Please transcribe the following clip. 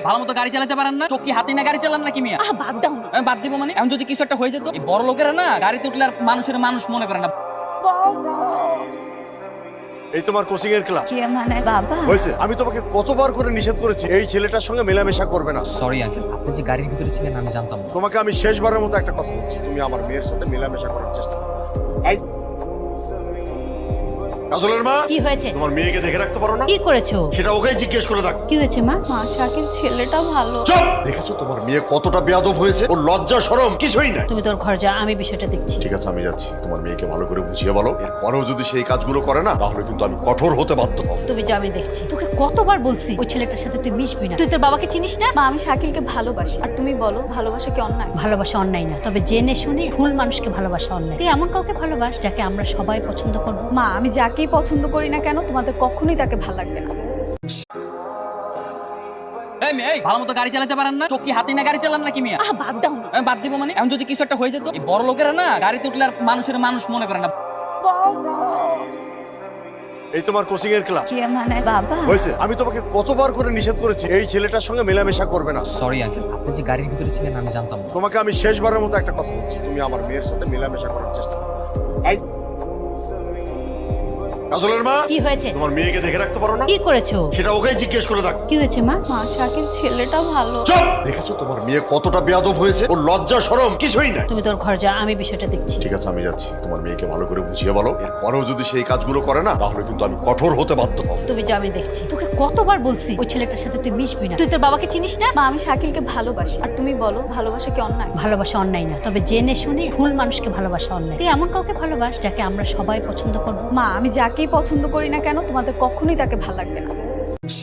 ভালো মতো গাড়ি চালাতে পারেন না? চোখি হাতে না গাড়ি চালান নাকি মিয়া? বাদ দাও না। বাদ দিব মানে? এখন যদি কিছু একটা হয়ে যেত, এই বড় লোকেরা না গাড়িতে উঠলে আর মানুষের মানুষ মনে করে না। এই তোমার কোচিং এর ক্লাস কে মানে বাবা? হয়েছে? আমি তোমাকে কতবার করে নিষেধ করেছি এই ছেলেটার সঙ্গে মেলামেশা করবে না। সরি আঙ্কেল, আপনি যে গাড়ির ভিতরে ছিলেন আমি জানতাম না। তোমাকে আমি শেষবারের মতো একটা কথা বলছি, তুমি আমার মেয়ের সাথে মেলামেশা করার চেষ্টা করো। এই কাজলের মা, কি হয়েছে? তোমার মেয়েকে দেখে রাখতে পারো না? কি করেছো? সেটা ওকেই জিজ্ঞেস করে দেখ। কি হয়েছে মা? মা শাকিল ছেলেটা ভালো। চুপ! দেখেছো তোমার মেয়ে কতটা বেয়াদব হয়েছে? ওর লজ্জা শরম কিছুই নাই। তুমি তোর ঘর যা, আমি বিষয়টা দেখছি। ঠিক আছে, আমি যাচ্ছি। তোমার মেয়েকে ভালো করে বুঝিয়ে বলো, এরপরেও যদি সেই কাজগুলো করে না তাহলে কিন্তু আমি কঠোর হতে বাধ্য হব। তুমি যা, আমি দেখছি। তোকে কতবার বলছি ওই ছেলেটার সাথে তুই মিশবি না। তুই তোর বাবাকে চিনিস না? মা আমি শাকিলকে ভালোবাসি, আর তুমি বলো ভালোবাসা কি অন্যায়? ভালোবাসা অন্যায় না, তবে জেনে শুনে ভুল মানুষকে ভালোবাসা অন্যায়। তুই এমন কাউকে ভালোবাস যাকে আমরা সবাই পছন্দ করব। মা আমি যাকেই পছন্দ করি না কেন তোমাদের কখনোই তাকে ভালো লাগবে না। ভালো মতো গাড়ি চালাতে পারেন না? চোখি হাতে না গাড়ি চালান নাকি মিয়া? বাদ দাও না। বাদ দিব মানে? এখন যদি কিছু একটা হয়ে যেত, এই বড় লোকেরা না গাড়িতে উঠলে আর মানুষের মানুষ মনে করে না। এই তোমার কোচিং এর ক্লাস কে মানে বাবা? হয়েছে? আমি তোমাকে কতবার করে নিষেধ করেছি এই ছেলেটার সঙ্গে মেলামেশা করবে না। সরি আঙ্কেল, আপনি যে গাড়ির ভিতরে ছিলেন আমি জানতাম না। তোমাকে আমি শেষবারের মতো একটা কথা বলছি, তুমি আমার মেয়ের সাথে মেলামেশা করার চেষ্টা করো। এই কাজলের মা, কি হয়েছে? তোমার মেয়েকে দেখে রাখতে পারো না? কি করেছো? সেটা ওকেই জিজ্ঞেস করে দেখ। কি হয়েছে মা? মা শাকিল ছেলেটা ভালো। চুপ! দেখেছো তোমার মেয়ে কতটা বেয়াদব হয়েছে? ওর লজ্জা শরম কিছুই নাই। তুমি তোর ঘর যা, আমি বিষয়টা দেখছি। ঠিক আছে, আমি যাচ্ছি। তোমার মেয়েকে ভালো করে বুঝিয়ে বলো, এরপরেও যদি সেই কাজগুলো করে না তাহলে কিন্তু আমি কঠোর হতে বাধ্য হব। তুমি যা, আমি দেখছি। তোকে কতবার বলছি ওই ছেলেটার সাথে তুই মিশবি না। তুই তোর বাবাকে চিনিস না? মা আমি শাকিলকে ভালোবাসি, আর তুমি বলো ভালোবাসা কি অন্যায়? ভালোবাসা অন্যায় না, তবে জেনে শুনে ভুল মানুষকে ভালোবাসা অন্যায়। তুই এমন কাউকে ভালোবাস যাকে আমরা সবাই পছন্দ করব। মা আমি যাকেই পছন্দ করি না কেন তোমাদের কখনোই তাকে ভালো লাগবে না।